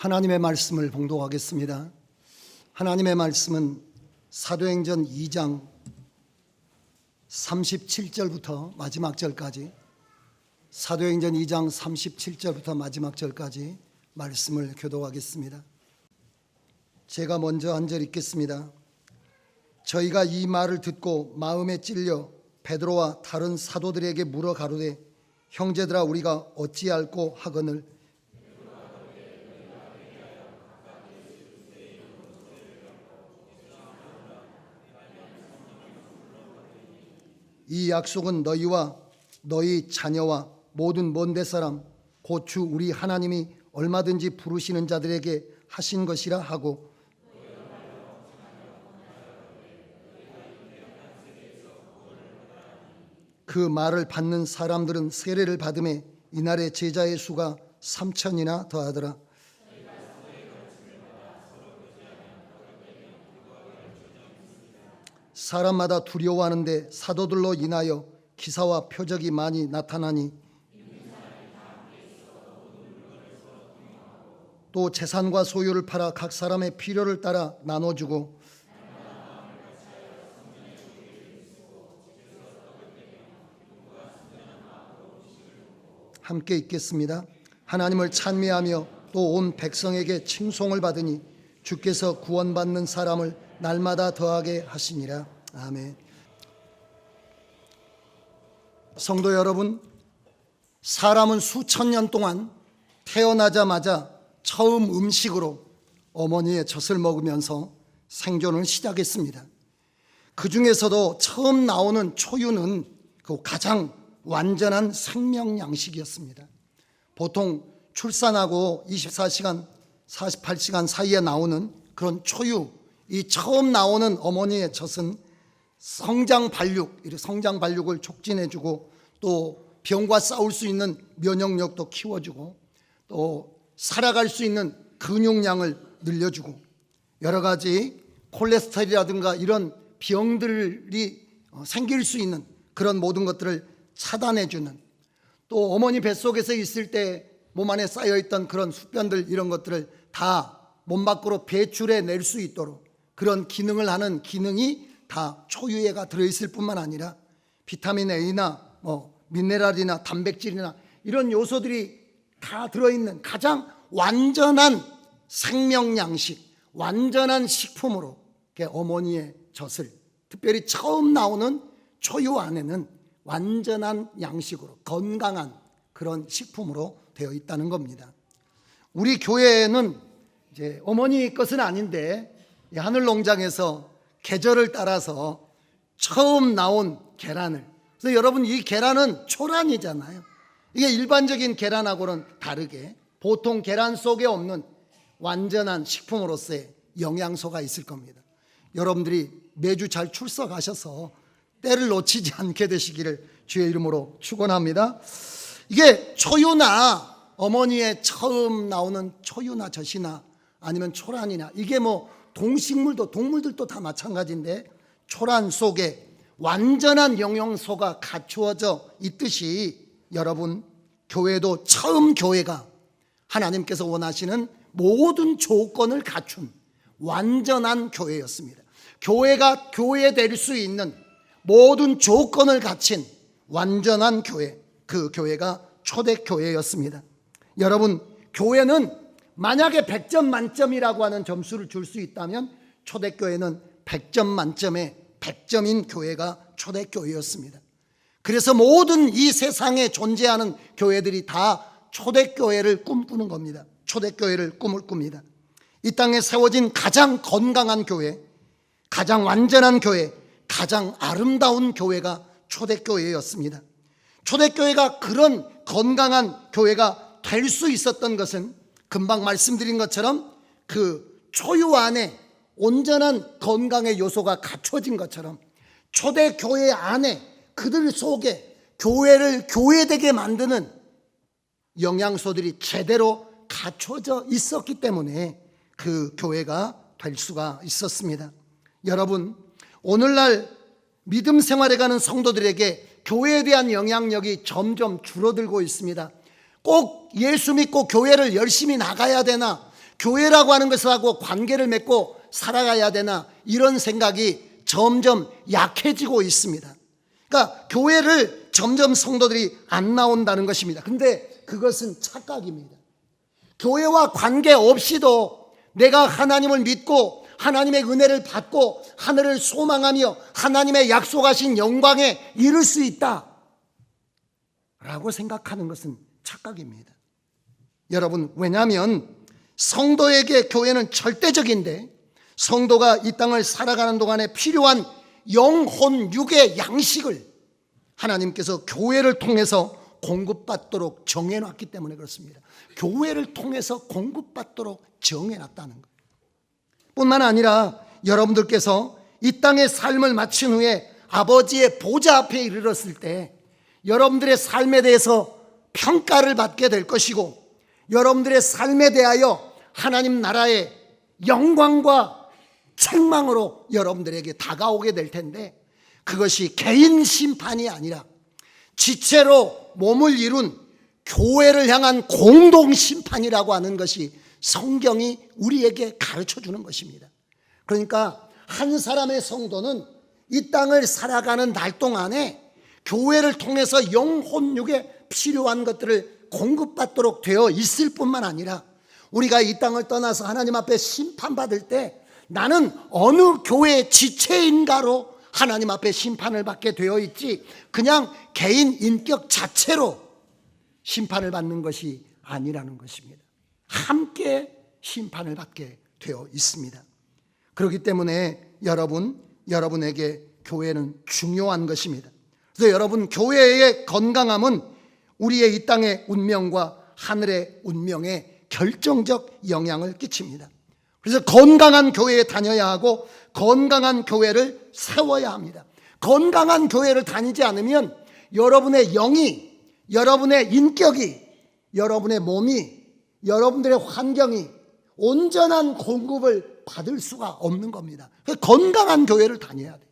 하나님의 말씀을 봉독하겠습니다. 하나님의 말씀은 사도행전 2장 37절부터 마지막 절까지, 사도행전 2장 37절부터 마지막 절까지 말씀을 교독하겠습니다. 제가 먼저 한 절 읽겠습니다. 저희가 이 말을 듣고 마음에 찔려 베드로와 다른 사도들에게 물어 가로되, 형제들아, 우리가 어찌할꼬 하거늘 이 약속은 너희와 너희 자녀와 모든 먼데 사람 곧 주 우리 하나님이 얼마든지 부르시는 자들에게 하신 것이라 하고, 그 말을 받는 사람들은 세례를 받음에 이날의 제자의 수가 3,000이나 더하더라. 사람마다 두려워하는데 사도들로 인하여 기사와 표적이 많이 나타나니, 또 재산과 소유를 팔아 각 사람의 필요를 따라 나눠주고, 함께 읽겠습니다. 하나님을 찬미하며 또 온 백성에게 칭송을 받으니 주께서 구원받는 사람을 날마다 더하게 하시니라. 아멘. 성도 여러분, 사람은 수천 년 동안 태어나자마자 처음 음식으로 어머니의 젖을 먹으면서 생존을 시작했습니다. 그 중에서도 처음 나오는 초유는 그 가장 완전한 생명 양식이었습니다. 보통 출산하고 24시간, 48시간 사이에 나오는 그런 초유, 이 처음 나오는 어머니의 젖은 성장 발육을 촉진해주고, 또 병과 싸울 수 있는 면역력도 키워주고, 또 살아갈 수 있는 근육량을 늘려주고, 여러 가지 콜레스테롤이라든가 이런 병들이 생길 수 있는 그런 모든 것들을 차단해주는, 또 어머니 뱃속에서 있을 때 몸 안에 쌓여있던 그런 숙변들, 이런 것들을 다 몸 밖으로 배출해 낼 수 있도록 그런 기능을 하는 기능이 다 초유에가 들어있을 뿐만 아니라 비타민 A나 미네랄이나 단백질이나 이런 요소들이 다 들어있는 가장 완전한 생명 양식, 완전한 식품으로 어머니의 젖을, 특별히 처음 나오는 초유 안에는 완전한 양식으로 건강한 그런 식품으로 되어 있다는 겁니다. 우리 교회는 이제 어머니 것은 아닌데 하늘 농장에서 계절을 따라서 처음 나온 계란을, 그래서 여러분, 이 계란은 초란이잖아요. 이게 일반적인 계란하고는 다르게 보통 계란 속에 없는 완전한 식품으로서의 영양소가 있을 겁니다. 여러분들이 매주 잘 출석하셔서 때를 놓치지 않게 되시기를 주의 이름으로 축원합니다. 이게 초유나 어머니의 처음 나오는 초유나 젖이나 아니면 초란이나, 이게 동물들도 다 마찬가지인데, 초란 속에 완전한 영양소가 갖추어져 있듯이 여러분, 교회도 처음 교회가 하나님께서 원하시는 모든 조건을 갖춘 완전한 교회였습니다. 교회가 교회 될 수 있는 모든 조건을 갖춘 완전한 교회, 그 교회가 초대교회였습니다. 여러분, 교회는 만약에 100점 만점이라고 하는 점수를 줄 수 있다면 초대교회는 100점 만점에 100점인 교회가 초대교회였습니다. 그래서 모든 이 세상에 존재하는 교회들이 다 초대교회를 꿈꾸는 겁니다. 초대교회를 꿈을 꿉니다. 이 땅에 세워진 가장 건강한 교회, 가장 완전한 교회, 가장 아름다운 교회가 초대교회였습니다. 초대교회가 그런 건강한 교회가 될 수 있었던 것은 금방 말씀드린 것처럼 그 초유 안에 온전한 건강의 요소가 갖춰진 것처럼 초대교회 안에 그들 속에 교회를 교회되게 만드는 영양소들이 제대로 갖춰져 있었기 때문에 그 교회가 될 수가 있었습니다. 여러분, 오늘날 믿음 생활해가는 성도들에게 교회에 대한 영향력이 점점 줄어들고 있습니다. 꼭 예수 믿고 교회를 열심히 나가야 되나, 교회라고 하는 것하고 관계를 맺고 살아가야 되나, 이런 생각이 점점 약해지고 있습니다. 그러니까 교회를 점점 성도들이 안 나온다는 것입니다. 근데 그것은 착각입니다. 교회와 관계 없이도 내가 하나님을 믿고 하나님의 은혜를 받고 하늘을 소망하며 하나님의 약속하신 영광에 이룰 수 있다 라고 생각하는 것은 착각입니다. 여러분, 왜냐하면 성도에게 교회는 절대적인데, 성도가 이 땅을 살아가는 동안에 필요한 영혼 육의 양식을 하나님께서 교회를 통해서 공급받도록 정해놨기 때문에 그렇습니다. 교회를 통해서 공급받도록 정해놨다는 것 뿐만 아니라, 여러분들께서 이 땅의 삶을 마친 후에 아버지의 보좌 앞에 이르렀을 때 여러분들의 삶에 대해서 평가를 받게 될 것이고, 여러분들의 삶에 대하여 하나님 나라의 영광과 책망으로 여러분들에게 다가오게 될 텐데, 그것이 개인 심판이 아니라 지체로 몸을 이룬 교회를 향한 공동 심판이라고 하는 것이 성경이 우리에게 가르쳐 주는 것입니다. 그러니까 한 사람의 성도는 이 땅을 살아가는 날 동안에 교회를 통해서 영혼육에 필요한 것들을 공급받도록 되어 있을 뿐만 아니라, 우리가 이 땅을 떠나서 하나님 앞에 심판받을 때 나는 어느 교회의 지체인가로 하나님 앞에 심판을 받게 되어 있지, 그냥 개인 인격 자체로 심판을 받는 것이 아니라는 것입니다. 함께 심판을 받게 되어 있습니다. 그렇기 때문에 여러분에게 교회는 중요한 것입니다. 그래서 여러분, 교회의 건강함은 우리의 이 땅의 운명과 하늘의 운명에 결정적 영향을 끼칩니다. 그래서 건강한 교회에 다녀야 하고 건강한 교회를 세워야 합니다. 건강한 교회를 다니지 않으면 여러분의 영이, 여러분의 인격이, 여러분의 몸이, 여러분들의 환경이 온전한 공급을 받을 수가 없는 겁니다. 건강한 교회를 다녀야 돼요.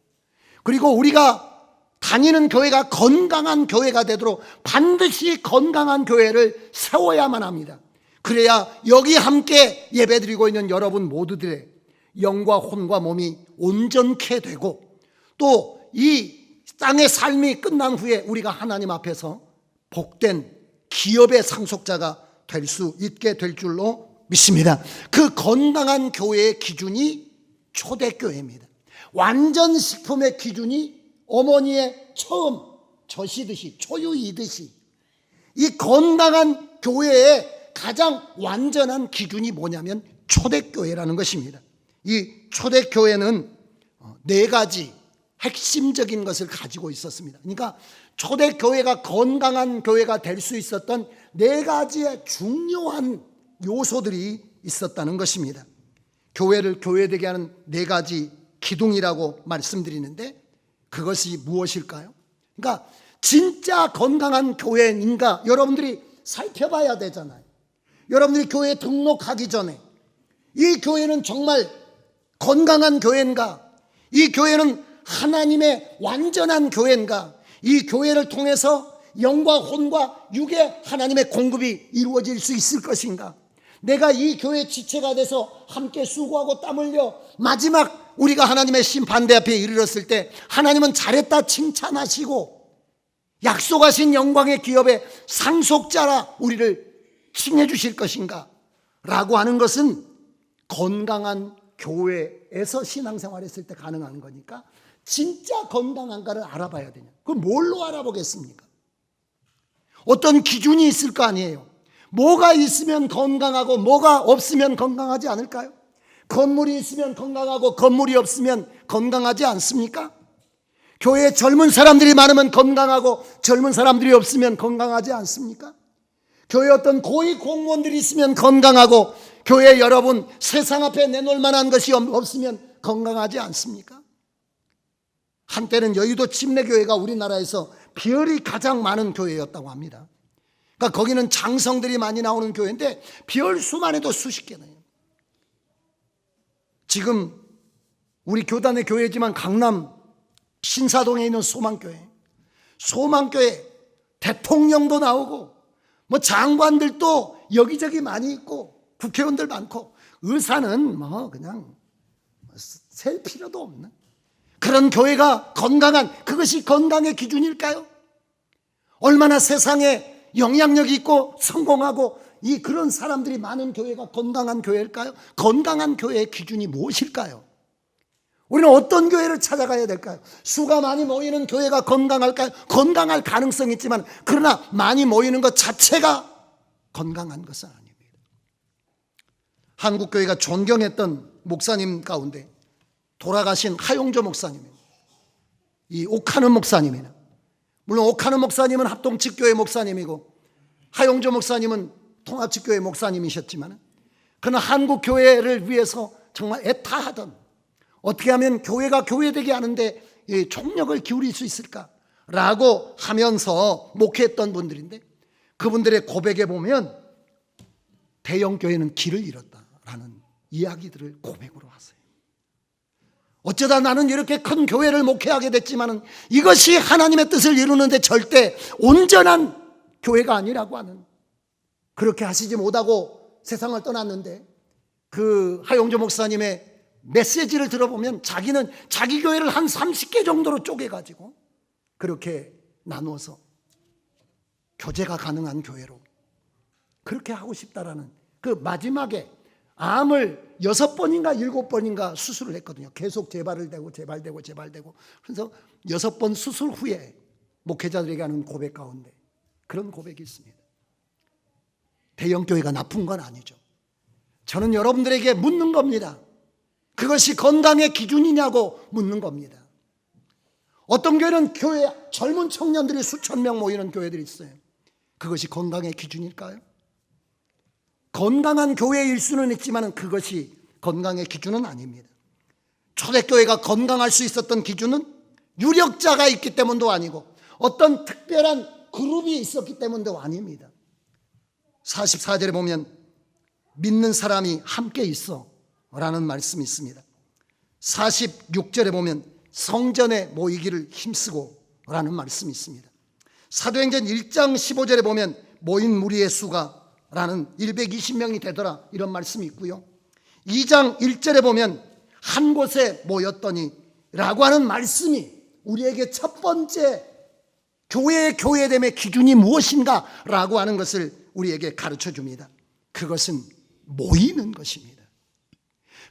그리고 우리가 다니는 교회가 건강한 교회가 되도록 반드시 건강한 교회를 세워야만 합니다. 그래야 여기 함께 예배드리고 있는 여러분 모두들의 영과 혼과 몸이 온전케 되고, 또 이 땅의 삶이 끝난 후에 우리가 하나님 앞에서 복된 기업의 상속자가 될 수 있게 될 줄로 믿습니다. 그 건강한 교회의 기준이 초대교회입니다. 완전 식품의 기준이 어머니의 처음 젖이듯이, 초유이듯이, 이 건강한 교회의 가장 완전한 기준이 뭐냐면 초대교회라는 것입니다. 이 초대교회는 네 가지 핵심적인 것을 가지고 있었습니다. 그러니까 초대교회가 건강한 교회가 될 수 있었던 네 가지의 중요한 요소들이 있었다는 것입니다. 교회를 교회되게 하는 네 가지 기둥이라고 말씀드리는데, 그것이 무엇일까요? 그러니까 진짜 건강한 교회인가 여러분들이 살펴봐야 되잖아요. 여러분들이 교회에 등록하기 전에 이 교회는 정말 건강한 교회인가? 이 교회는 하나님의 완전한 교회인가? 이 교회를 통해서 영과 혼과 육의 하나님의 공급이 이루어질 수 있을 것인가? 내가 이 교회의 지체가 돼서 함께 수고하고 땀 흘려 마지막 우리가 하나님의 심판대 앞에 이르렀을 때 하나님은 잘했다 칭찬하시고 약속하신 영광의 기업의 상속자라 우리를 칭해 주실 것인가? 라고 하는 것은 건강한 교회에서 신앙생활했을 때 가능한 거니까, 진짜 건강한가를 알아봐야 되냐? 그럼 뭘로 알아보겠습니까? 어떤 기준이 있을 거 아니에요. 뭐가 있으면 건강하고 뭐가 없으면 건강하지 않을까요? 건물이 있으면 건강하고 건물이 없으면 건강하지 않습니까? 교회에 젊은 사람들이 많으면 건강하고 젊은 사람들이 없으면 건강하지 않습니까? 교회에 어떤 고위 공무원들이 있으면 건강하고 교회 여러분 세상 앞에 내놓을 만한 것이 없으면 건강하지 않습니까? 한때는 여의도 침례교회가 우리나라에서 비열이 가장 많은 교회였다고 합니다. 그러니까 거기는 장성들이 많이 나오는 교회인데 비열 수만 해도 수십 개네요. 지금 우리 교단의 교회지만 강남 신사동에 있는 소망교회 대통령도 나오고 뭐 장관들도 여기저기 많이 있고 국회의원들 많고 의사는 뭐 그냥 셀 필요도 없는 그런 교회가 건강한, 그것이 건강의 기준일까요? 얼마나 세상에 영향력이 있고 성공하고 이 그런 사람들이 많은 교회가 건강한 교회일까요? 건강한 교회의 기준이 무엇일까요? 우리는 어떤 교회를 찾아가야 될까요? 수가 많이 모이는 교회가 건강할까요? 건강할 가능성이 있지만 그러나 많이 모이는 것 자체가 건강한 것은 아닙니다. 한국교회가 존경했던 목사님 가운데 돌아가신 하용조 목사님입니다. 이 옥하는 목사님이나, 물론 옥하는 목사님은 합동측교회 목사님이고 하용조 목사님은 통합측교회 목사님이셨지만, 그는 한국교회를 위해서 정말 애타하던, 어떻게 하면 교회가 교회되게 하는데 총력을 기울일 수 있을까라고 하면서 목회했던 분들인데, 그분들의 고백에 보면 대형교회는 길을 잃었다라는 이야기들을 고백으로 하세요. 어쩌다 나는 이렇게 큰 교회를 목회하게 됐지만 이것이 하나님의 뜻을 이루는데 절대 온전한 교회가 아니라고 하는, 그렇게 하시지 못하고 세상을 떠났는데, 그 하용조 목사님의 메시지를 들어보면 자기는 자기 교회를 한 30개 정도로 쪼개가지고 그렇게 나누어서 교제가 가능한 교회로 그렇게 하고 싶다라는, 그 마지막에 암을 6번인가 7번인가 수술을 했거든요. 계속 재발되고 그래서 6번 수술 후에 목회자들에게 하는 고백 가운데 그런 고백이 있습니다. 대형교회가 나쁜 건 아니죠. 저는 여러분들에게 묻는 겁니다. 그것이 건강의 기준이냐고 묻는 겁니다. 어떤 교회는 교회 젊은 청년들이 수천 명 모이는 교회들이 있어요. 그것이 건강의 기준일까요? 건강한 교회일 수는 있지만 그것이 건강의 기준은 아닙니다. 초대교회가 건강할 수 있었던 기준은 유력자가 있기 때문도 아니고 어떤 특별한 그룹이 있었기 때문도 아닙니다. 44절에 보면 믿는 사람이 함께 있어 라는 말씀이 있습니다. 46절에 보면 성전에 모이기를 힘쓰고 라는 말씀이 있습니다. 사도행전 1장 15절에 보면 모인 무리의 수가 라는 120명이 되더라 이런 말씀이 있고요. 2장 1절에 보면 한 곳에 모였더니 라고 하는 말씀이 우리에게 첫 번째 교회의 교회됨의 기준이 무엇인가 라고 하는 것을 우리에게 가르쳐 줍니다. 그것은 모이는 것입니다.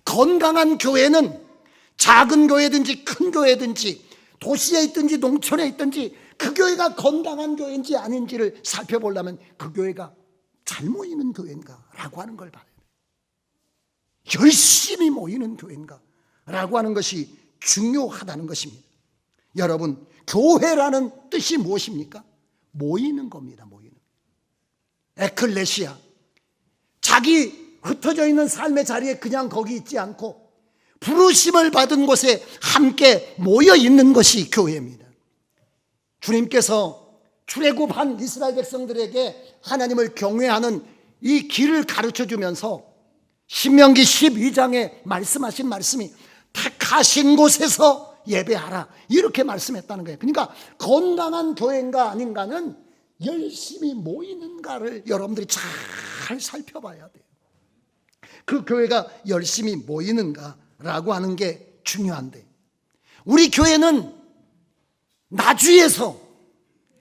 건강한 교회는 작은 교회든지 큰 교회든지 도시에 있든지 농촌에 있든지 그 교회가 건강한 교회인지 아닌지를 살펴보려면 그 교회가 잘 모이는 교회인가 라고 하는 걸 봐야 돼요. 열심히 모이는 교회인가 라고 하는 것이 중요하다는 것입니다. 여러분, 교회라는 뜻이 무엇입니까? 모이는 겁니다. 모이는. 에클레시아, 자기 흩어져 있는 삶의 자리에 그냥 거기 있지 않고 부르심을 받은 곳에 함께 모여 있는 것이 교회입니다. 주님께서 출애굽한 이스라엘 백성들에게 하나님을 경외하는 이 길을 가르쳐 주면서 신명기 12장에 말씀하신 말씀이 택하신 곳에서 예배하라 이렇게 말씀했다는 거예요. 그러니까 건강한 교회인가 아닌가는 열심히 모이는가를 여러분들이 잘 살펴봐야 돼요. 그 교회가 열심히 모이는가라고 하는 게 중요한데, 우리 교회는 나주에서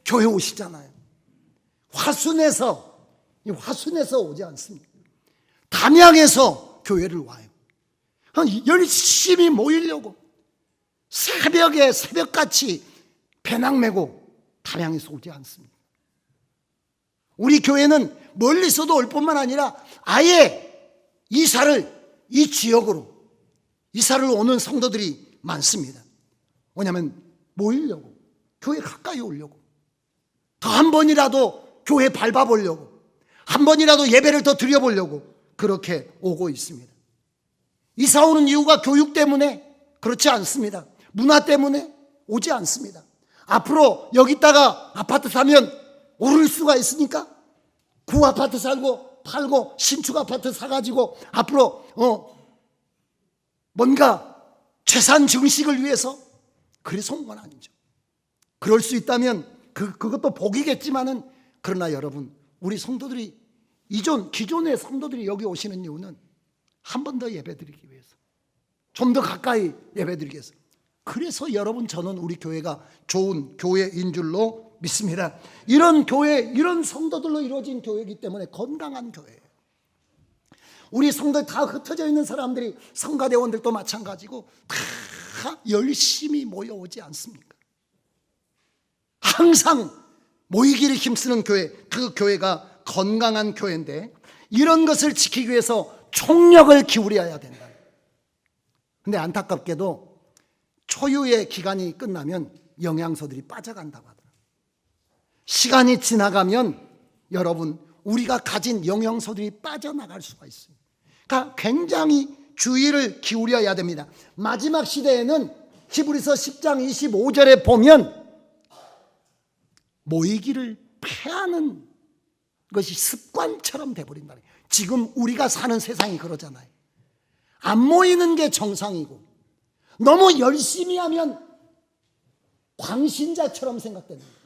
교회 오시잖아요. 화순에서 오지 않습니다. 담양에서 교회를 와요. 열심히 모이려고 새벽에 새벽같이 배낭 메고 담양에서 오지 않습니다. 우리 교회는 멀리서도 올 뿐만 아니라 아예 이 지역으로 이사를 오는 성도들이 많습니다. 왜냐하면 모이려고, 교회 가까이 오려고, 더 한 번이라도 교회 밟아보려고, 한 번이라도 예배를 더 드려보려고 그렇게 오고 있습니다. 이사 오는 이유가 교육 때문에 그렇지 않습니다. 문화 때문에 오지 않습니다. 앞으로 여기다가 아파트 사면 오를 수가 있으니까 구아파트 살고 팔고 신축 아파트 사가지고 앞으로 뭔가 재산 증식을 위해서 그래서 온 건 아니죠. 그럴 수 있다면 그것도 복이겠지만은, 그러나 여러분, 우리 성도들이 기존의 성도들이 여기 오시는 이유는 한 번 더 예배드리기 위해서, 좀 더 가까이 예배드리기 위해서. 그래서 여러분, 저는 우리 교회가 좋은 교회인 줄로 믿습니다. 이런 교회, 이런 성도들로 이루어진 교회이기 때문에 건강한 교회예요. 우리 성도들 다 흩어져 있는 사람들이, 성가대원들도 마찬가지고 다 열심히 모여오지 않습니까? 항상 모이기를 힘쓰는 교회, 그 교회가 건강한 교회인데, 이런 것을 지키기 위해서 총력을 기울여야 된다. 근데 안타깝게도 초유의 기간이 끝나면 영양소들이 빠져간다고 하더라고요. 시간이 지나가면 여러분, 우리가 가진 영양소들이 빠져나갈 수가 있어요. 그러니까 굉장히 주의를 기울여야 됩니다. 마지막 시대에는 히브리서 10장 25절에 보면 모이기를 패하는 것이 습관처럼 돼버린다. 지금 우리가 사는 세상이 그러잖아요. 안 모이는 게 정상이고, 너무 열심히 하면 광신자처럼 생각되는 거예요.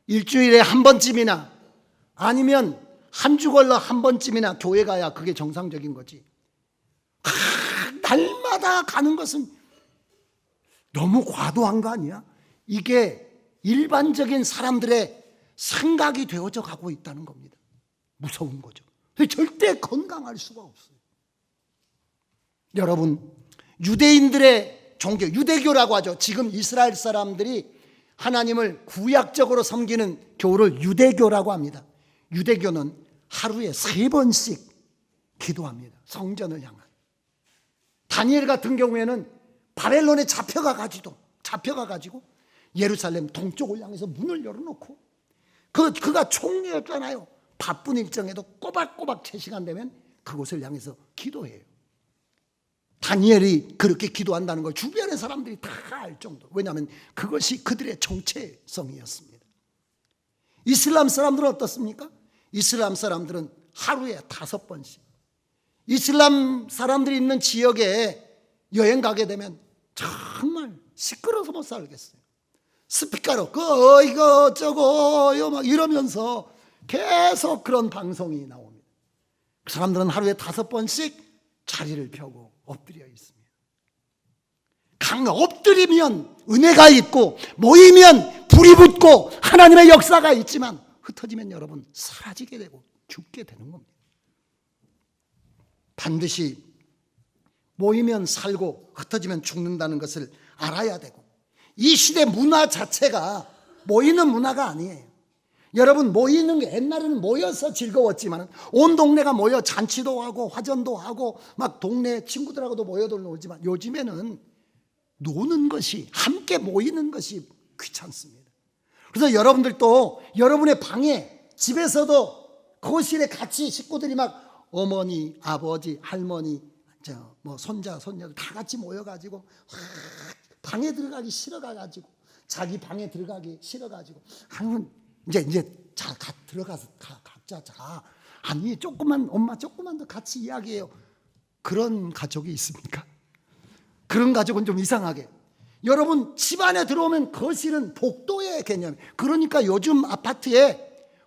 일주일에 한 번쯤이나 아니면 한 주 걸러 한 번쯤이나 교회 가야 그게 정상적인 거지. 날마다 가는 것은 너무 과도한 거 아니야? 이게 일반적인 사람들의 생각이 되어져 가고 있다는 겁니다. 무서운 거죠. 절대 건강할 수가 없어요. 여러분, 유대인들의 종교, 유대교라고 하죠. 지금 이스라엘 사람들이 하나님을 구약적으로 섬기는 교를 유대교라고 합니다. 유대교는 하루에 3번씩 기도합니다. 성전을 향한. 다니엘 같은 경우에는 바벨론에 잡혀가가지고 예루살렘 동쪽을 향해서 문을 열어놓고, 그가 총리였잖아요. 바쁜 일정에도 꼬박꼬박 제 시간 되면 그곳을 향해서 기도해요. 다니엘이 그렇게 기도한다는 걸 주변의 사람들이 다 알 정도로. 왜냐하면 그것이 그들의 정체성이었습니다. 이슬람 사람들은 어떻습니까? 이슬람 사람들은 하루에 5번씩. 이슬람 사람들이 있는 지역에 여행 가게 되면 정말 시끄러워서 못 살겠어요. 스피커로 이거 저거 막 이러면서 계속 그런 방송이 나옵니다. 그 사람들은 하루에 5번씩 자리를 펴고 엎드려 있습니다. 엎드리면 은혜가 있고, 모이면 불이 붙고 하나님의 역사가 있지만, 흩어지면 여러분 사라지게 되고 죽게 되는 겁니다. 반드시 모이면 살고 흩어지면 죽는다는 것을 알아야 되고, 이 시대 문화 자체가 모이는 문화가 아니에요. 여러분, 모이는 게 옛날에는 모여서 즐거웠지만, 온 동네가 모여 잔치도 하고 화전도 하고 막 동네 친구들하고도 모여들 놀지만, 요즘에는 노는 것이, 함께 모이는 것이 귀찮습니다. 그래서 여러분들도 여러분의 방에, 집에서도 거실에 같이 식구들이 막 어머니, 아버지, 할머니, 손자, 손녀들 다 같이 모여가지고 방에 들어가기 싫어가지고, 자기 방에 들어가기 싫어가지고, 이제 자, 들어가서 각자 자. 아니, 엄마 조금만 더 같이 이야기해요. 그런 가족이 있습니까? 그런 가족은 좀 이상하게. 여러분, 집 안에 들어오면 거실은 복도의 개념. 그러니까 요즘 아파트에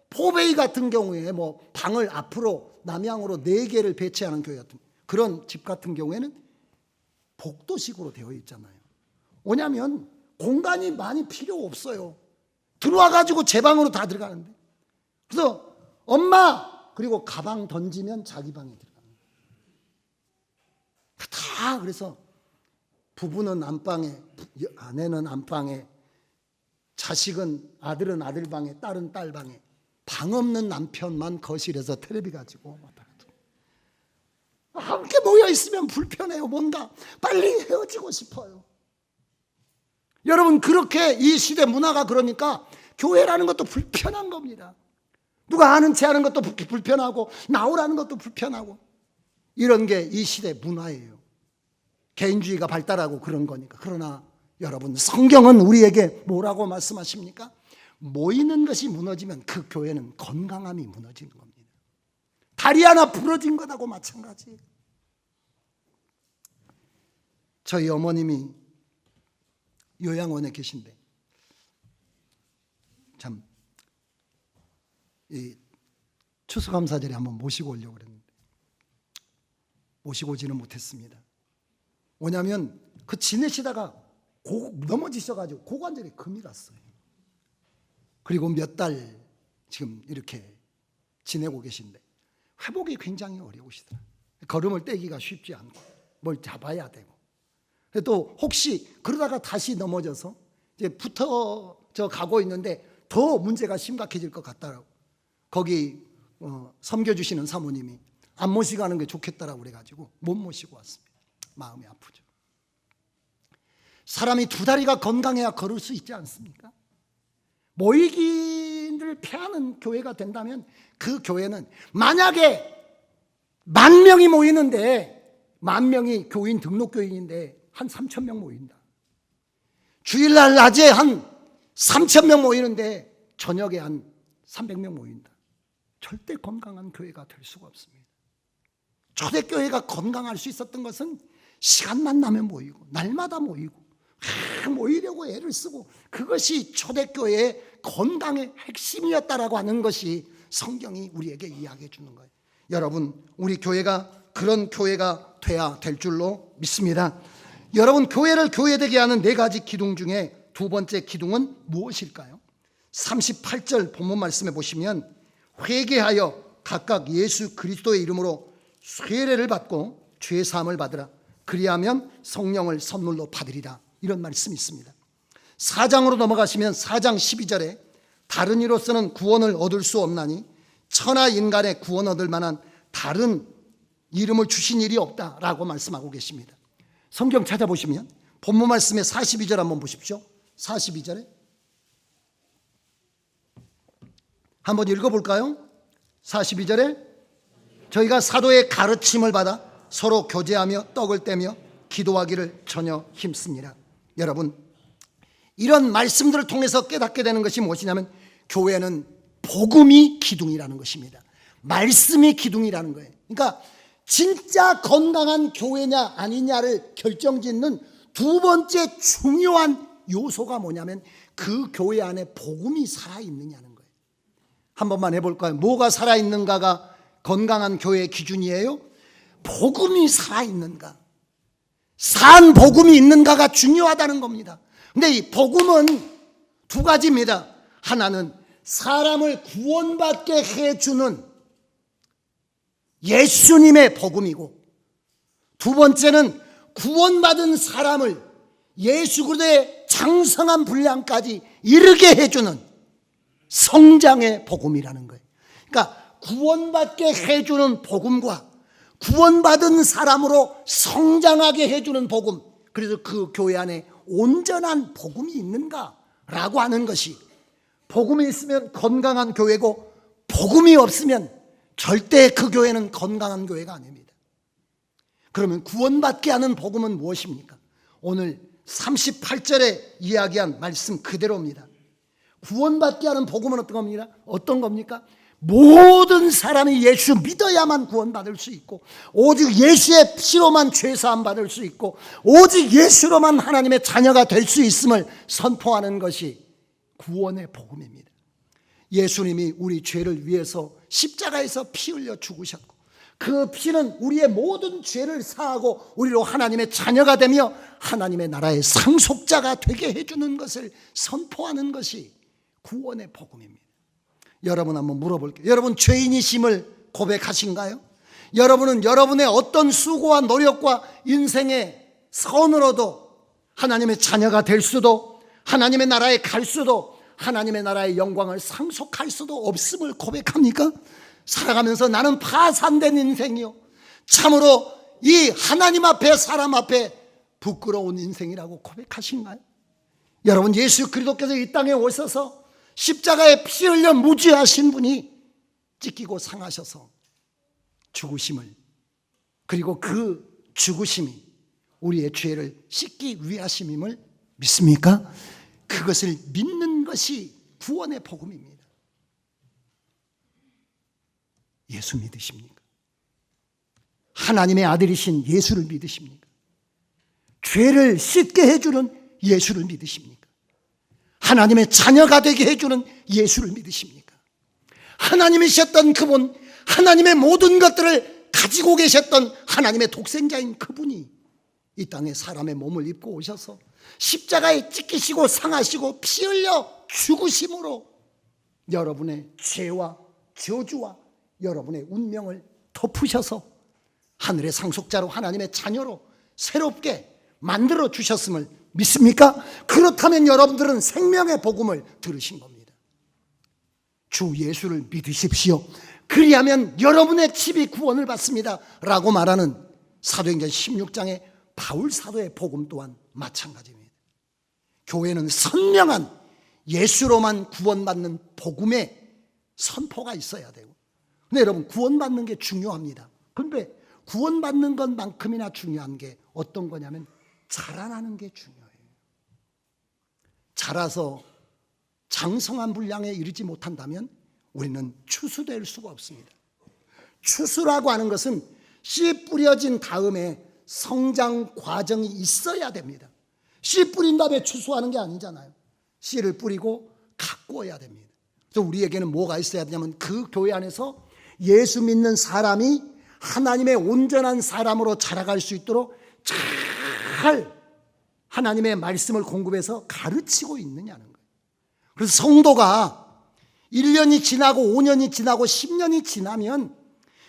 포베이 같은 경우에 방을 앞으로 남향으로 4개를 배치하는 교회 같은 그런 집 같은 경우에는 복도식으로 되어 있잖아요. 왜냐하면 공간이 많이 필요 없어요. 들어와가지고 제 방으로 다 들어가는데. 그래서 엄마, 그리고 가방 던지면 자기 방에 들어가는 거예요. 다. 그래서 부부는 안방에, 아내는 안방에, 아들은 아들 방에, 딸은 딸 방에, 방 없는 남편만 거실에서 텔레비 가지고 왔다 갔다. 함께 모여 있으면 불편해요. 뭔가 빨리 헤어지고 싶어요. 여러분, 그렇게 이 시대 문화가 그러니까 교회라는 것도 불편한 겁니다. 누가 아는 체 하는 것도 불편하고, 나오라는 것도 불편하고, 이런 게 이 시대 문화예요. 개인주의가 발달하고 그런 거니까. 그러나 여러분, 성경은 우리에게 뭐라고 말씀하십니까? 모이는 것이 무너지면 그 교회는 건강함이 무너지는 겁니다. 다리 하나 부러진 것하고 마찬가지예요. 저희 어머님이 요양원에 계신데, 참 추수감사절에 한번 모시고 오려고 그랬는데 모시고 오지는 못했습니다. 뭐냐면 그 지내시다가 넘어지셔가지고 고관절에 금이 갔어요. 그리고 몇 달 지금 이렇게 지내고 계신데 회복이 굉장히 어려우시더라고요. 걸음을 떼기가 쉽지 않고 뭘 잡아야 되고, 또 혹시 그러다가 다시 넘어져서 이제 붙어져 가고 있는데 더 문제가 심각해질 것 같다라고 거기 섬겨주시는 사모님이 안 모시고 가는 게 좋겠다라고 그래가지고 못 모시고 왔습니다. 마음이 아프죠. 사람이 두 다리가 건강해야 걸을 수 있지 않습니까? 모이기를 피하는 교회가 된다면 그 교회는 만약에 10,000명이 모이는데 10,000명이 교인 등록교인인데 한 3,000명 모인다. 주일날 낮에 한 3,000명 모이는데 저녁에 한 300명 모인다. 절대 건강한 교회가 될 수가 없습니다. 초대교회가 건강할 수 있었던 것은 시간만 나면 모이고 날마다 모이고 모이려고 애를 쓰고, 그것이 초대교회의 건강의 핵심이었다라고 하는 것이 성경이 우리에게 이야기해 주는 거예요. 여러분, 우리 교회가 그런 교회가 돼야 될 줄로 믿습니다. 여러분, 교회를 교회되게 하는 4가지 기둥 중에 두 번째 기둥은 무엇일까요? 38절 본문 말씀에 보시면 회개하여 각각 예수 그리스도의 이름으로 세례를 받고 죄 사함을 받으라. 그리하면 성령을 선물로 받으리라. 이런 말씀이 있습니다. 4장으로 넘어가시면 4장 12절에 다른 이로서는 구원을 얻을 수 없나니 천하 인간의 구원 얻을 만한 다른 이름을 주신 일이 없다라고 말씀하고 계십니다. 성경 찾아보시면 본문 말씀의 42절 한번 보십시오. 42절에 한번 읽어볼까요? 42절에 저희가 사도의 가르침을 받아 서로 교제하며 떡을 떼며 기도하기를 전혀 힘쓰니라. 여러분, 이런 말씀들을 통해서 깨닫게 되는 것이 무엇이냐면 교회는 복음이 기둥이라는 것입니다. 말씀이 기둥이라는 거예요. 그러니까 진짜 건강한 교회냐 아니냐를 결정짓는 두 번째 중요한 요소가 뭐냐면 그 교회 안에 복음이 살아있느냐는 거예요. 한 번만 해볼까요? 뭐가 살아있는가가 건강한 교회의 기준이에요? 복음이 살아있는가, 산 복음이 있는가가 중요하다는 겁니다. 근데 이 복음은 두 가지입니다. 하나는 사람을 구원받게 해주는 예수님의 복음이고, 두 번째는 구원받은 사람을 예수 그리스도의 장성한 분량까지 이르게 해주는 성장의 복음이라는 거예요. 그러니까 구원받게 해주는 복음과 구원받은 사람으로 성장하게 해주는 복음, 그래서 그 교회 안에 온전한 복음이 있는가라고 하는 것이, 복음이 있으면 건강한 교회고 복음이 없으면 절대 그 교회는 건강한 교회가 아닙니다. 그러면 구원받게 하는 복음은 무엇입니까? 오늘 38절에 이야기한 말씀 그대로입니다. 구원받게 하는 복음은 어떤 겁니까? 모든 사람이 예수 믿어야만 구원받을 수 있고, 오직 예수의 피로만 죄사함 받을 수 있고, 오직 예수로만 하나님의 자녀가 될 수 있음을 선포하는 것이 구원의 복음입니다. 예수님이 우리 죄를 위해서 십자가에서 피 흘려 죽으셨고, 그 피는 우리의 모든 죄를 사하고 우리로 하나님의 자녀가 되며 하나님의 나라의 상속자가 되게 해주는 것을 선포하는 것이 구원의 복음입니다. 여러분 한번 물어볼게요. 여러분 죄인이심을 고백하신가요? 여러분은 여러분의 어떤 수고와 노력과 인생의 선으로도 하나님의 자녀가 될 수도, 하나님의 나라에 갈 수도, 하나님의 나라의 영광을 상속할 수도 없음을 고백합니까? 살아가면서 나는 파산된 인생이요, 참으로 이 하나님 앞에 사람 앞에 부끄러운 인생이라고 고백하신가요? 여러분, 예수 그리스도께서 이 땅에 오셔서 십자가에 피 흘려 무죄하신 분이 찢기고 상하셔서 죽으심을, 그리고 그 죽으심이 우리의 죄를 씻기 위하심임을 믿습니까? 그것을 믿는 것이 구원의 복음입니다. 예수 믿으십니까? 하나님의 아들이신 예수를 믿으십니까? 죄를 씻게 해주는 예수를 믿으십니까? 하나님의 자녀가 되게 해주는 예수를 믿으십니까? 하나님이셨던 그분, 하나님의 모든 것들을 가지고 계셨던 하나님의 독생자인 그분이 이 땅에 사람의 몸을 입고 오셔서 십자가에 찢기시고 상하시고 피 흘려 죽으심으로 여러분의 죄와 저주와 여러분의 운명을 덮으셔서 하늘의 상속자로 하나님의 자녀로 새롭게 만들어 주셨음을 믿습니까? 그렇다면 여러분들은 생명의 복음을 들으신 겁니다. 주 예수를 믿으십시오. 그리하면 여러분의 집이 구원을 받습니다 라고 말하는 사도행전 16장의 바울 사도의 복음 또한 마찬가지입니다. 교회는 선명한 예수로만 구원받는 복음의 선포가 있어야 되고, 근데 여러분 구원받는 게 중요합니다. 그런데 구원받는 것만큼이나 중요한 게 어떤 거냐면 자라나는 게 중요해요. 자라서 장성한 분량에 이르지 못한다면 우리는 추수될 수가 없습니다. 추수라고 하는 것은 씨 뿌려진 다음에 성장 과정이 있어야 됩니다. 씨 뿌린 다음에 추수하는 게 아니잖아요. 씨를 뿌리고 가꾸어야 됩니다. 그래서 우리에게는 뭐가 있어야 되냐면 그 교회 안에서 예수 믿는 사람이 하나님의 온전한 사람으로 자라갈 수 있도록 잘 하나님의 말씀을 공급해서 가르치고 있느냐는 거예요. 그래서 성도가 1년이 지나고 5년이 지나고 10년이 지나면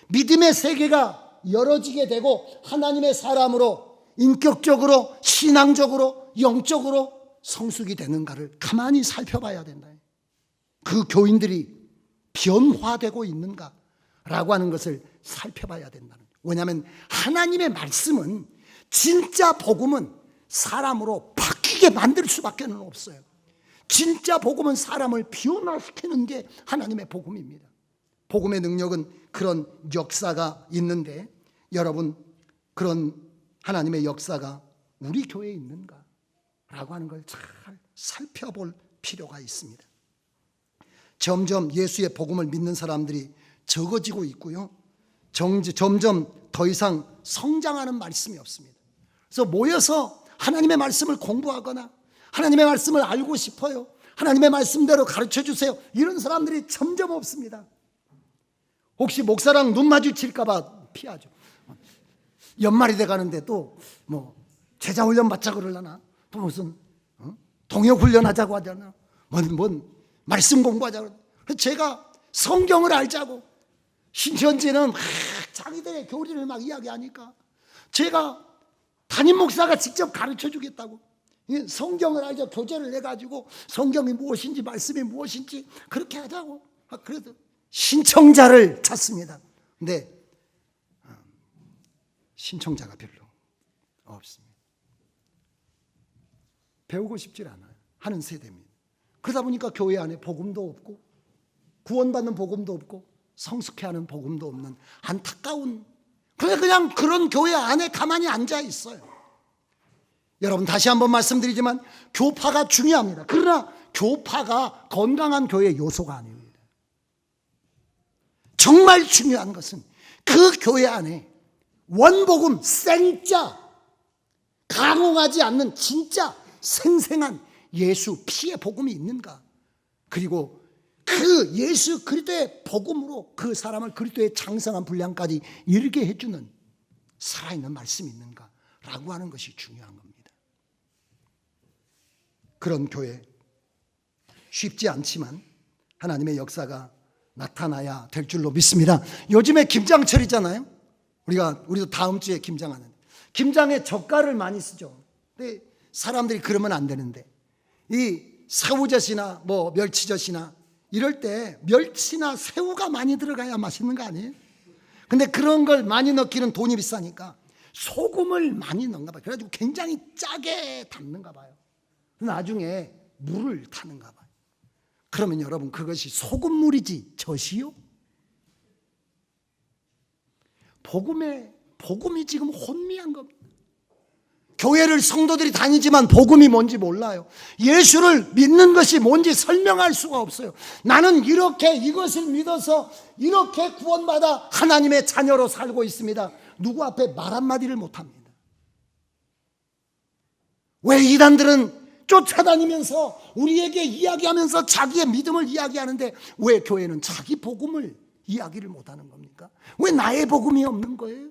믿음의 세계가 열어지게 되고 하나님의 사람으로 인격적으로 신앙적으로 영적으로 성숙이 되는가를 가만히 살펴봐야 된다. 그 교인들이 변화되고 있는가라고 하는 것을 살펴봐야 된다는 거예요. 왜냐하면 하나님의 말씀은, 진짜 복음은 사람으로 바뀌게 만들 수밖에 없어요. 진짜 복음은 사람을 변화시키는 게 하나님의 복음입니다. 복음의 능력은 그런 역사가 있는데, 여러분 그런 하나님의 역사가 우리 교회에 있는가 라고 하는 걸 잘 살펴볼 필요가 있습니다. 점점 예수의 복음을 믿는 사람들이 적어지고 있고요, 점점 더 이상 성장하는 말씀이 없습니다. 그래서 모여서 하나님의 말씀을 공부하거나 하나님의 말씀을 알고 싶어요, 하나님의 말씀대로 가르쳐 주세요, 이런 사람들이 점점 없습니다. 혹시 목사랑 눈 마주칠까 봐 피하죠. 연말이 돼가는데 또 뭐 제자 훈련 받자 그러려나, 또 무슨 동역 훈련 하자고 하잖아, 뭔 말씀 공부하자 그러나. 제가 성경을 알자고, 신천지는 자기들의 교리를 막 이야기하니까 제가 담임 목사가 직접 가르쳐 주겠다고 성경을 알자 교재를 내가지고 성경이 무엇인지 말씀이 무엇인지 그렇게 하자고. 그래도 신청자를 찾습니다. 근데 신청자가 별로 없습니다. 배우고 싶질 않아요. 하는 세대입니다. 그러다 보니까 교회 안에 복음도 없고 구원받는 복음도 없고 성숙해하는 복음도 없는 안타까운, 그냥 그런 교회 안에 가만히 앉아 있어요. 여러분 다시 한번 말씀드리지만 교파가 중요합니다. 그러나 교파가 건강한 교회의 요소가 아닙니다. 정말 중요한 것은 그 교회 안에 원복음, 생자, 강홍하지 않는 진짜 생생한 예수 피의 복음이 있는가, 그리고 그 예수 그리스도의 복음으로 그 사람을 그리스도의 장성한 분량까지 이르게 해주는 살아있는 말씀이 있는가라고 하는 것이 중요한 겁니다. 그런 교회 쉽지 않지만 하나님의 역사가 나타나야 될 줄로 믿습니다. 요즘에 김장철이잖아요. 우리도 다음 주에 김장하는, 김장에 젓갈을 많이 쓰죠. 근데 사람들이 그러면 안 되는데, 이 새우젓이나 뭐 멸치젓이나 이럴 때 멸치나 새우가 많이 들어가야 맛있는 거 아니에요? 근데 그런 걸 많이 넣기는 돈이 비싸니까 소금을 많이 넣는가 봐요. 그래가지고 굉장히 짜게 담는가 봐요. 나중에 물을 타는가 봐요. 그러면 여러분 그것이 소금물이지 젖이요? 복음이 지금 혼미한 겁니다. 교회를 성도들이 다니지만 복음이 뭔지 몰라요. 예수를 믿는 것이 뭔지 설명할 수가 없어요. 나는 이렇게 이것을 믿어서 이렇게 구원받아 하나님의 자녀로 살고 있습니다. 누구 앞에 말 한마디를 못합니다. 왜 이단들은 쫓아다니면서 우리에게 이야기하면서 자기의 믿음을 이야기하는데 왜 교회는 자기 복음을 이야기를 못하는 겁니까? 왜 나의 복음이 없는 거예요?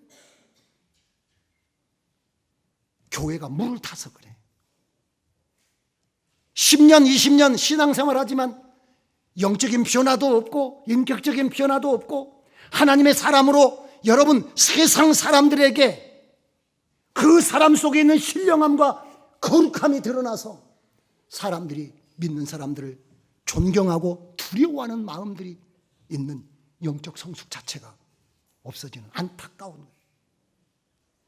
교회가 물을 타서 그래. 10년 20년 신앙생활 하지만 영적인 변화도 없고 인격적인 변화도 없고 하나님의 사람으로 여러분 세상 사람들에게 그 사람 속에 있는 신령함과 거룩함이 드러나서 사람들이 믿는 사람들을 존경하고 두려워하는 마음들이 있는 영적 성숙 자체가 없어지는 안타까운 거예요.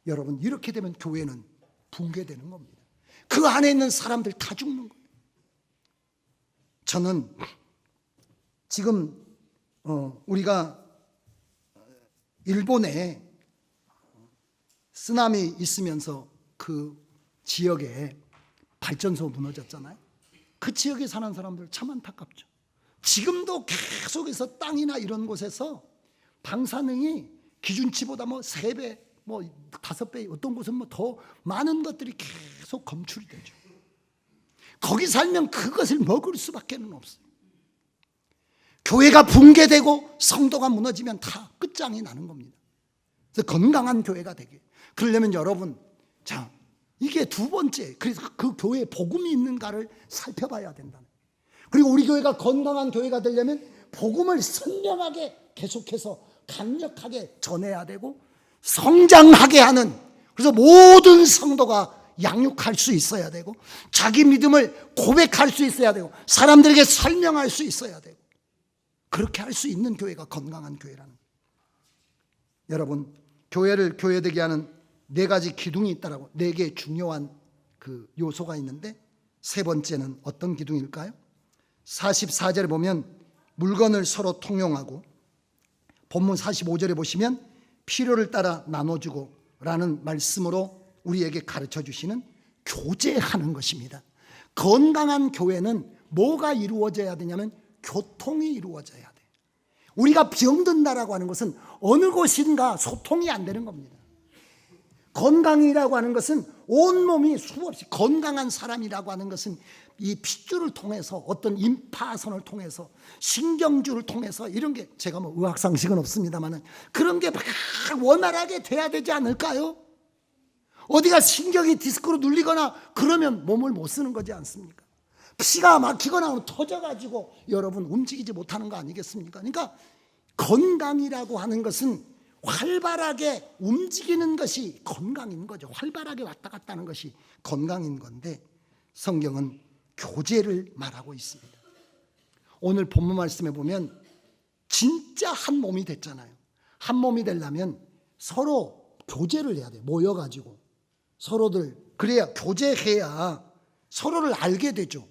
여러분 이렇게 되면 교회는 붕괴되는 겁니다. 그 안에 있는 사람들 다 죽는 거예요. 저는 지금 우리가 일본에 쓰나미 있으면서 그 지역에 발전소 무너졌잖아요. 그 지역에 사는 사람들 참 안타깝죠. 지금도 계속해서 땅이나 이런 곳에서 방사능이 기준치보다 3배, 5배, 어떤 곳은 더 많은 것들이 계속 검출이 되죠. 거기 살면 그것을 먹을 수밖에 없어요. 교회가 붕괴되고 성도가 무너지면 다 끝장이 나는 겁니다. 그래서 건강한 교회가 되게. 그러려면 여러분, 자, 이게 두 번째. 그래서 그 교회에 복음이 있는가를 살펴봐야 된다. 그리고 우리 교회가 건강한 교회가 되려면 복음을 선명하게 계속해서 강력하게 전해야 되고 성장하게 하는, 그래서 모든 성도가 양육할 수 있어야 되고 자기 믿음을 고백할 수 있어야 되고 사람들에게 설명할 수 있어야 되고 그렇게 할 수 있는 교회가 건강한 교회라는 거예요. 여러분, 교회를 교회되게 하는 4가지 기둥이 있다라고, 4개 중요한 그 요소가 있는데 세 번째는 어떤 기둥일까요? 44절에 보면 물건을 서로 통용하고, 본문 45절에 보시면 필요를 따라 나눠주고 라는 말씀으로 우리에게 가르쳐 주시는 교제하는 것입니다. 건강한 교회는 뭐가 이루어져야 되냐면 교통이 이루어져야 돼. 우리가 병든다라고 하는 것은 어느 곳인가 소통이 안 되는 겁니다. 건강이라고 하는 것은 온몸이 수없이, 건강한 사람이라고 하는 것은 이 핏줄을 통해서 어떤 임파선을 통해서 신경줄을 통해서 이런 게, 제가 의학상식은 없습니다만 그런 게 막 원활하게 돼야 되지 않을까요? 어디가 신경이 디스크로 눌리거나 그러면 몸을 못 쓰는 거지 않습니까? 피가 막히거나 터져가지고 여러분 움직이지 못하는 거 아니겠습니까? 그러니까 건강이라고 하는 것은 활발하게 움직이는 것이 건강인 거죠. 활발하게 왔다 갔다 하는 것이 건강인 건데 성경은 교제를 말하고 있습니다. 오늘 본문 말씀에 보면 진짜 한 몸이 됐잖아요. 한 몸이 되려면 서로 교제를 해야 돼요. 모여가지고 서로들, 그래야 교제해야 서로를 알게 되죠.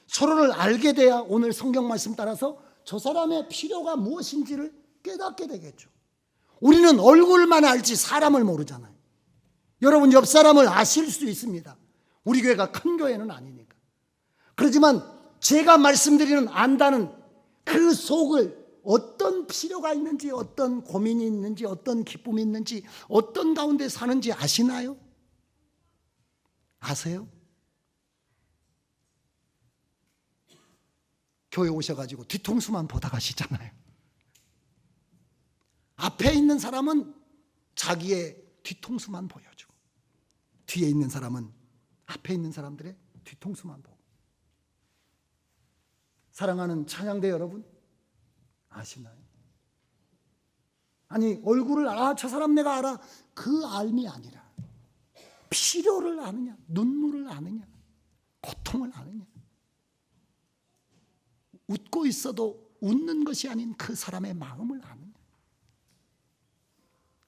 서로를 알게 돼야 오늘 성경 말씀 따라서 저 사람의 필요가 무엇인지를 깨닫게 되겠죠. 우리는 얼굴만 알지 사람을 모르잖아요. 여러분 옆 사람을 아실 수 있습니다. 우리 교회가 큰 교회는 아니니까. 그렇지만 제가 말씀드리는 안다는 그 속을, 어떤 필요가 있는지, 어떤 고민이 있는지, 어떤 기쁨이 있는지, 어떤 가운데 사는지 아시나요? 아세요? 교회 오셔가지고 뒤통수만 보다 가시잖아요. 앞에 있는 사람은 자기의 뒤통수만 보여주고 뒤에 있는 사람은 앞에 있는 사람들의 뒤통수만 보고. 사랑하는 찬양대 여러분, 아시나요? 아니 얼굴을 알아, 저 사람 내가 알아, 그 알미 아니라 필요를 아느냐, 눈물을 아느냐, 고통을 아느냐. 웃고 있어도 웃는 것이 아닌 그 사람의 마음을 아느냐.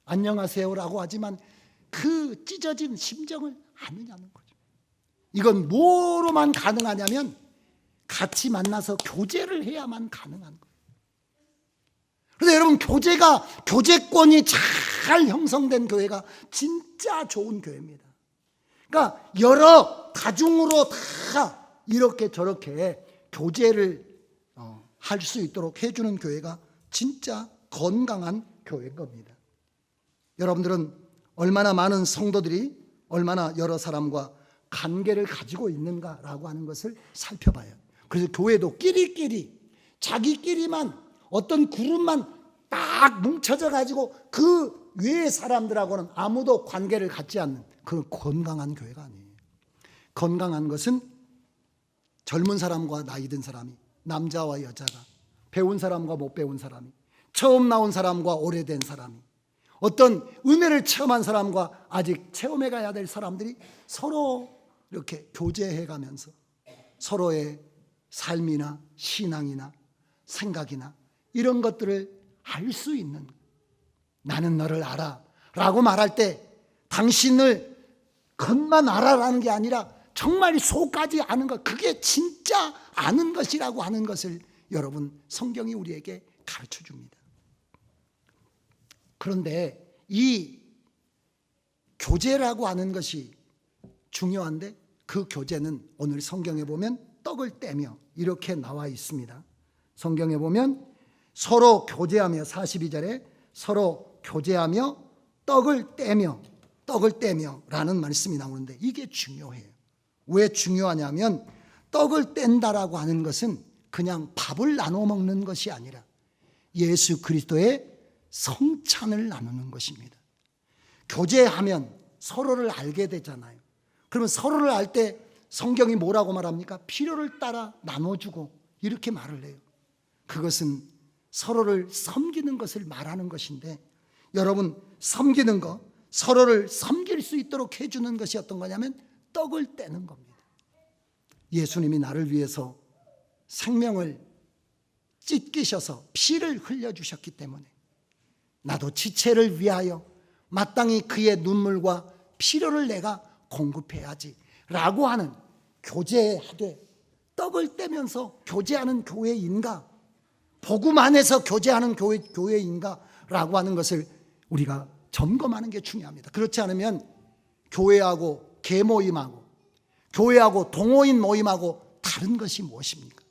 안녕하세요라고 하지만 그 찢어진 심정을 아느냐는 거죠. 이건 뭐로만 가능하냐면 같이 만나서 교제를 해야만 가능한 거예요. 그래서 여러분, 교제권이 잘 형성된 교회가 진짜 좋은 교회입니다. 그러니까 여러 다중으로 다 이렇게 저렇게 교제를 할 수 있도록 해주는 교회가 진짜 건강한 교회인 겁니다. 여러분들은 얼마나 많은 성도들이 얼마나 여러 사람과 관계를 가지고 있는가라고 하는 것을 살펴봐요. 그래서 교회도 끼리끼리 자기끼리만 어떤 그룹만 딱 뭉쳐져 가지고 그 외의 사람들하고는 아무도 관계를 갖지 않는 그런 건강한 교회가 아니에요. 건강한 것은 젊은 사람과 나이 든 사람이, 남자와 여자가, 배운 사람과 못 배운 사람이, 처음 나온 사람과 오래된 사람이, 어떤 은혜를 체험한 사람과 아직 체험해 가야 될 사람들이 서로 이렇게 교제해 가면서 서로의 삶이나 신앙이나 생각이나 이런 것들을 알 수 있는, 나는 너를 알아 라고 말할 때 당신을 겉만 알아라는 게 아니라 정말 속까지 아는 것, 그게 진짜 아는 것이라고 하는 것을 여러분 성경이 우리에게 가르쳐 줍니다. 그런데 이 교제라고 하는 것이 중요한데 그 교제는 오늘 성경에 보면 떡을 떼며 이렇게 나와 있습니다. 성경에 보면 서로 교제하며 42절에 서로 교제하며 떡을 떼며 라는 말씀이 나오는데 이게 중요해요. 왜 중요하냐면 떡을 뗀다라고 하는 것은 그냥 밥을 나눠 먹는 것이 아니라 예수 그리스도의 성찬을 나누는 것입니다. 교제하면 서로를 알게 되잖아요. 그러면 서로를 알 때 성경이 뭐라고 말합니까? 필요를 따라 나눠주고 이렇게 말을 해요. 그것은 서로를 섬기는 것을 말하는 것인데 여러분 섬기는 것, 서로를 섬길 수 있도록 해주는 것이 어떤 거냐면 떡을 떼는 겁니다. 예수님이 나를 위해서 생명을 찢기셔서 피를 흘려주셨기 때문에 나도 지체를 위하여 마땅히 그의 눈물과 필요를 내가 공급해야지 라고 하는 교제하되 떡을 떼면서 교제하는 교회인가, 복음 안에서 교제하는 교회인가 라고 하는 것을 우리가 점검하는 게 중요합니다. 그렇지 않으면 교회하고 개모임하고 교회하고 동호인 모임하고 다른 것이 무엇입니까?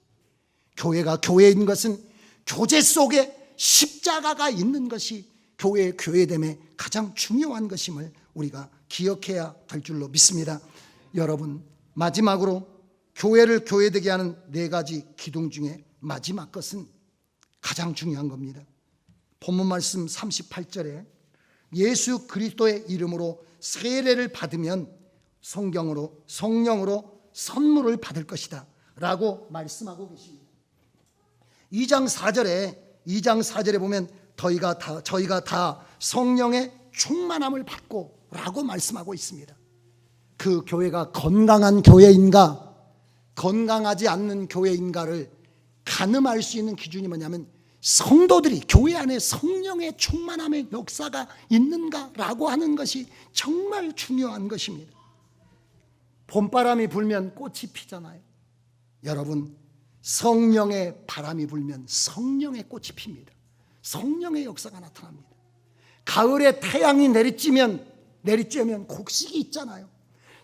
교회가 교회인 것은 교제 속에 십자가가 있는 것이 교회의 교회됨의 가장 중요한 것임을 우리가 기억해야 할 줄로 믿습니다. 여러분, 마지막으로 교회를 교회되게 하는 4가지 기둥 중에 마지막 것은 가장 중요한 겁니다. 본문 말씀 38절에 예수 그리스도의 이름으로 세례를 받으면 성령으로 선물을 받을 것이다 라고 말씀하고 계십니다. 2장 4절에 보면 저희가 다 성령의 충만함을 받고 라고 말씀하고 있습니다. 그 교회가 건강한 교회인가 건강하지 않는 교회인가를 가늠할 수 있는 기준이 뭐냐면 성도들이 교회 안에 성령의 충만함의 역사가 있는가라고 하는 것이 정말 중요한 것입니다. 봄바람이 불면 꽃이 피잖아요. 여러분, 성령의 바람이 불면 성령의 꽃이 핍니다. 성령의 역사가 나타납니다. 가을에 태양이 내리쬐면 곡식이 있잖아요.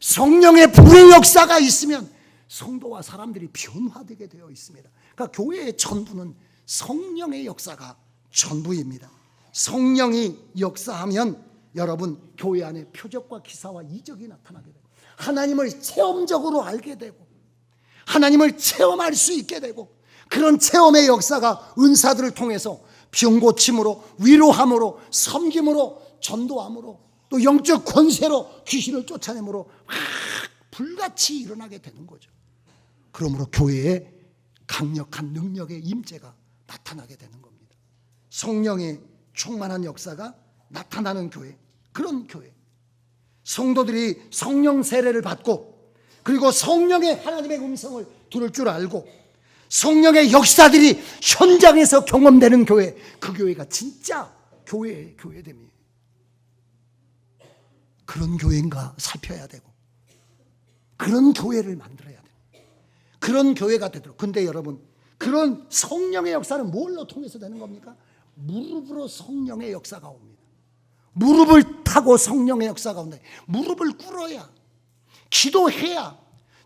성령의 불의 역사가 있으면 성도와 사람들이 변화되게 되어 있습니다. 그러니까 교회의 전부는 성령의 역사가 전부입니다. 성령이 역사하면 여러분 교회 안에 표적과 기사와 이적이 나타나게 되고 하나님을 체험적으로 알게 되고 하나님을 체험할 수 있게 되고 그런 체험의 역사가 은사들을 통해서 병 고침으로 위로함으로 섬김으로 전도함으로 또 영적 권세로 귀신을 쫓아내므로 불같이 일어나게 되는 거죠. 그러므로 교회에 강력한 능력의 임재가 나타나게 되는 겁니다. 성령의 충만한 역사가 나타나는 교회, 그런 교회. 성도들이 성령 세례를 받고 그리고 성령의 하나님의 음성을 들을 줄 알고 성령의 역사들이 현장에서 경험되는 교회, 그 교회가 진짜 교회됨이에요. 그런 교회인가 살펴야 되고 그런 교회를 만들어야 돼요. 그런 교회가 되도록. 근데 여러분, 그런 성령의 역사는 뭘로 통해서 되는 겁니까? 무릎으로 성령의 역사가 옵니다. 무릎을 타고 성령의 역사가 온다. 무릎을 꿇어야, 기도해야,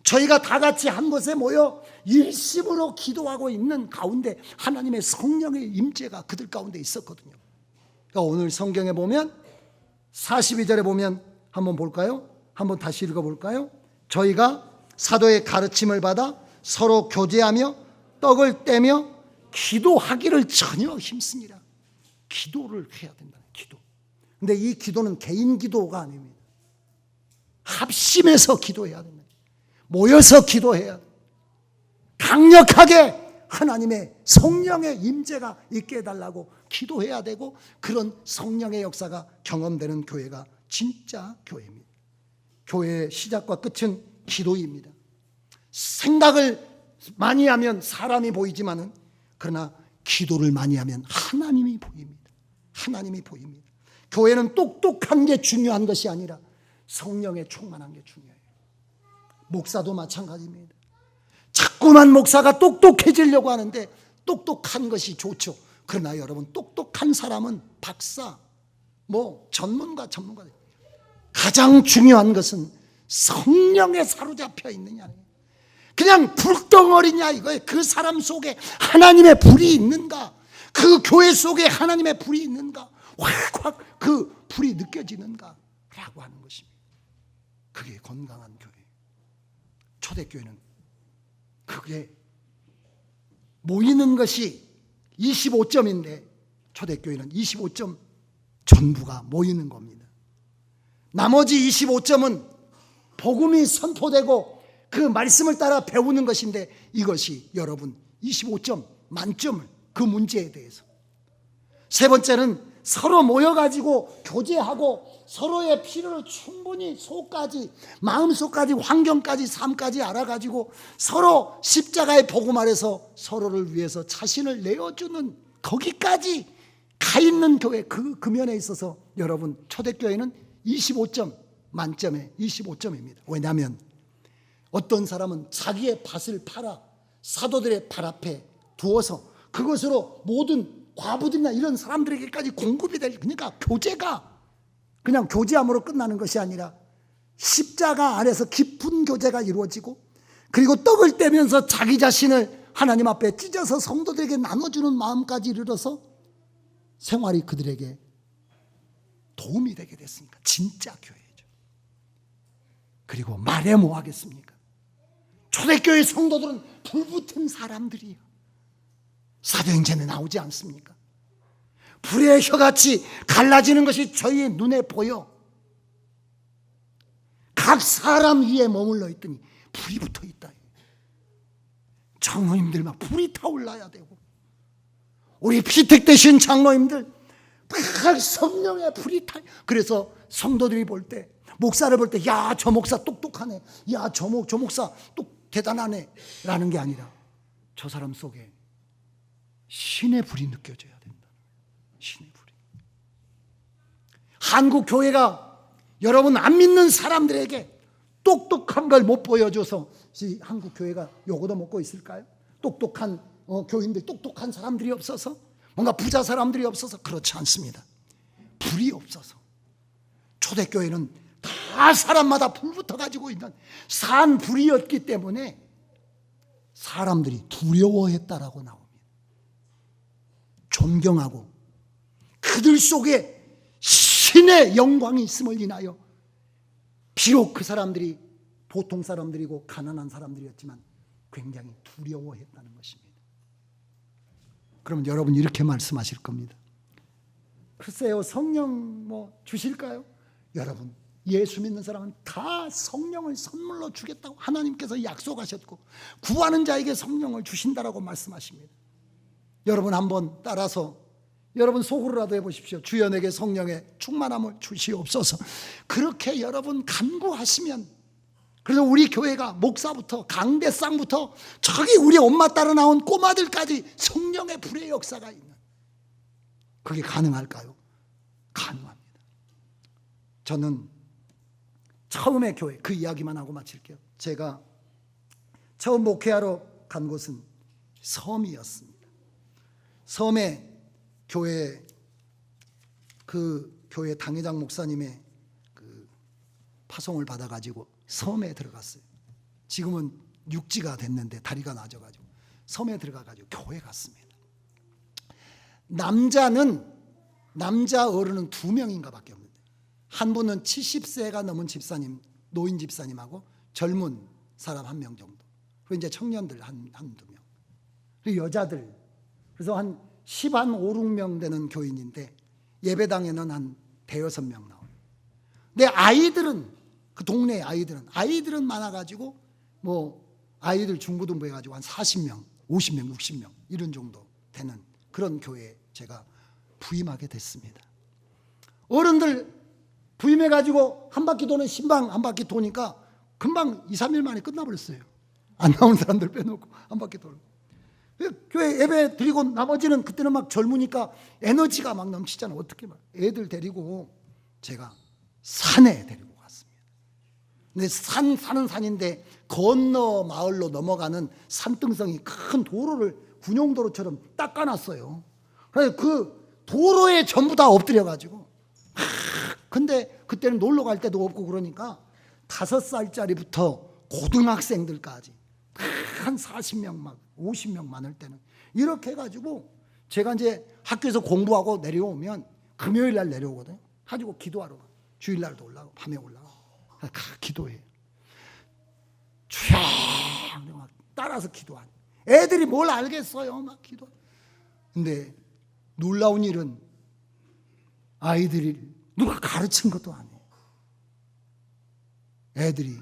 저희가 다 같이 한 곳에 모여 일심으로 기도하고 있는 가운데 하나님의 성령의 임재가 그들 가운데 있었거든요. 그러니까 오늘 성경에 보면 42절에 보면 한번 볼까요? 한번 다시 읽어볼까요? 저희가 사도의 가르침을 받아 서로 교제하며 떡을 떼며 기도하기를 전혀 힘씁니다. 기도를 해야 된다. 기도. 근데 이 기도는 개인 기도가 아닙니다. 합심해서 기도해야 된다. 모여서 기도해야 된다. 강력하게 하나님의 성령의 임재가 있게 해달라고 기도해야 되고, 그런 성령의 역사가 경험되는 교회가 진짜 교회입니다. 교회의 시작과 끝은 기도입니다. 생각을 많이 하면 사람이 보이지만은, 그러나 기도를 많이 하면 하나님이 보입니다. 하나님이 보입니다. 교회는 똑똑한 게 중요한 것이 아니라 성령에 충만한 게 중요해요. 목사도 마찬가지입니다. 자꾸만 목사가 똑똑해지려고 하는데 똑똑한 것이 좋죠. 그러나 여러분, 똑똑한 사람은 박사, 전문가. 가장 중요한 것은 성령에 사로잡혀 있느냐. 그냥 불덩어리냐 이거예요. 그 사람 속에 하나님의 불이 있는가? 그 교회 속에 하나님의 불이 있는가? 확 그 불이 느껴지는가? 라고 하는 것입니다. 그게 건강한 교회. 초대교회는 그게 모이는 것이 25점인데 초대교회는 25점 전부가 모이는 겁니다. 나머지 25점은 복음이 선포되고 그 말씀을 따라 배우는 것인데, 이것이 여러분 25점 만점을, 그 문제에 대해서. 세 번째는 서로 모여가지고 교제하고 서로의 필요를 충분히 속까지, 마음속까지, 환경까지, 삶까지 알아가지고 서로 십자가의 복음 아래서 서로를 위해서 자신을 내어주는, 거기까지 가 있는 교회. 그 면에 있어서 여러분, 초대교회는 25점 만점에 25점입니다. 왜냐하면 어떤 사람은 자기의 밭을 팔아 사도들의 발 앞에 두어서 그것으로 모든 과부들이나 이런 사람들에게까지 공급이 될, 그러니까 교제가 그냥 교제함으로 끝나는 것이 아니라 십자가 안에서 깊은 교제가 이루어지고, 그리고 떡을 떼면서 자기 자신을 하나님 앞에 찢어서 성도들에게 나눠주는 마음까지 이르러서 생활이 그들에게 도움이 되게 됐으니까 진짜 교회죠. 그리고 말해 뭐 하겠습니까? 초대교회 성도들은 불붙은 사람들이에요. 사도행전에 나오지 않습니까? 불의 혀같이 갈라지는 것이 저희의 눈에 보여. 각 사람 위에 머물러 있더니 불이 붙어 있다. 장로님들 막 불이 타올라야 되고, 우리 피택되신 장로님들 막 성령의 불이 타. 그래서 성도들이 볼 때, 목사를 볼 때, 야, 저 목사 똑똑하네, 야, 저 목사 대단하네 라는 게 아니라 저 사람 속에 신의 불이 느껴져야 된다. 신의 불이. 한국 교회가 여러분 안 믿는 사람들에게 똑똑한 걸 못 보여줘서 한국 교회가 요거도 먹고 있을까요? 똑똑한 교인들, 똑똑한 사람들이 없어서, 뭔가 부자 사람들이 없어서? 그렇지 않습니다. 불이 없어서. 초대교회는 다 사람마다 불 붙어가지고 있는 산 불이었기 때문에 사람들이 두려워했다라고 나옵니다. 존경하고 그들 속에 신의 영광이 있음을 인하여, 비록 그 사람들이 보통 사람들이고 가난한 사람들이었지만 굉장히 두려워했다는 것입니다. 그러면 여러분 이렇게 말씀하실 겁니다. 글쎄요, 성령 주실까요? 여러분, 예수 믿는 사람은 다 성령을 선물로 주겠다고 하나님께서 약속하셨고, 구하는 자에게 성령을 주신다라고 말씀하십니다. 여러분 한번 따라서 여러분 속으로라도 해보십시오. 주여 내게 성령의 충만함을 주시옵소서. 그렇게 여러분 간구하시면, 그래서 우리 교회가 목사부터 강대상부터 저기 우리 엄마 따라 나온 꼬마들까지 성령의 불의 역사가 있는, 그게 가능할까요? 가능합니다. 저는 처음에 교회, 그 이야기만 하고 마칠게요. 제가 처음 목회하러 간 곳은 섬이었습니다. 섬에 교회 당회장 목사님의 그 파송을 받아가지고 섬에 들어갔어요. 지금은 육지가 됐는데 다리가 낮아가지고 섬에 들어가가지고 교회 갔습니다. 남자 어른은 2명인가 밖에 없는데, 한 분은 70세가 넘은 집사님, 노인 집사님하고 젊은 사람 1명 정도. 그리고 이제 청년들 한두 명. 그리고 여자들. 그래서 한 5, 6명 되는 교인인데 예배당에는 한 5-6명 나와요. 근데 아이들은, 그 동네 아이들은 많아가지고 뭐 아이들 중고등부 해가지고 한 40명, 50명, 60명 이런 정도 되는 그런 교회에 제가 부임하게 됐습니다. 어른들 부임해가지고 한 바퀴 도는 신방 한 바퀴 도니까 금방 2, 3일 만에 끝나버렸어요. 안 나온 사람들 빼놓고 한 바퀴 돌고. 교회 예배 드리고 나머지는 그때는 막 젊으니까 에너지가 막 넘치잖아요. 어떻게 막 애들 데리고 제가 산에 데리고 갔습니다. 근데 산은 산인데 건너 마을로 넘어가는 산등성이 큰 도로를 군용도로처럼 닦아놨어요. 그래서 그 도로에 전부 다 엎드려가지고 근데 그때는 놀러 갈 데도 없고 그러니까 5살짜리부터 고등학생들까지 한 40명 막 50명 많을 때는 이렇게 해가지고 제가 이제 학교에서 공부하고 내려오면 금요일 날 내려오거든요. 가지고 기도하러 가. 주일날도 올라가고 밤에 올라가고 기도해요. 주여 막 따라서 기도하니 애들이 뭘 알겠어요. 막 기도. 근데 놀라운 일은 아이들이 누가 가르친 것도 아니에요. 애들이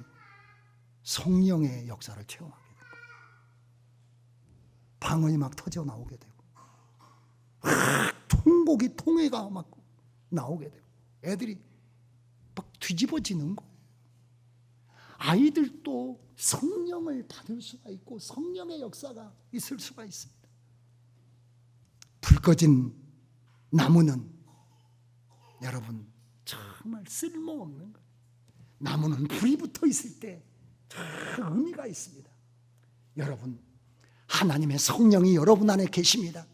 성령의 역사를 체험하게 되고 방언이 막 터져 나오게 되고 통곡이 통해가 막 나오게 되고 애들이 막 뒤집어지는 거예요. 아이들도 성령을 받을 수가 있고 성령의 역사가 있을 수가 있습니다. 불 꺼진 나무는 여러분 정말 쓸모없는 거예요. 나무는 불이 붙어 있을 때 의미가 있습니다. 여러분 하나님의 성령이 여러분 안에 계십니다.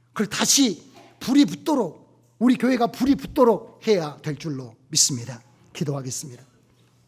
그걸 다시 불이 붙도록 우리 교회가 불이 붙도록 해야 될 줄로 믿습니다. 기도하겠습니다.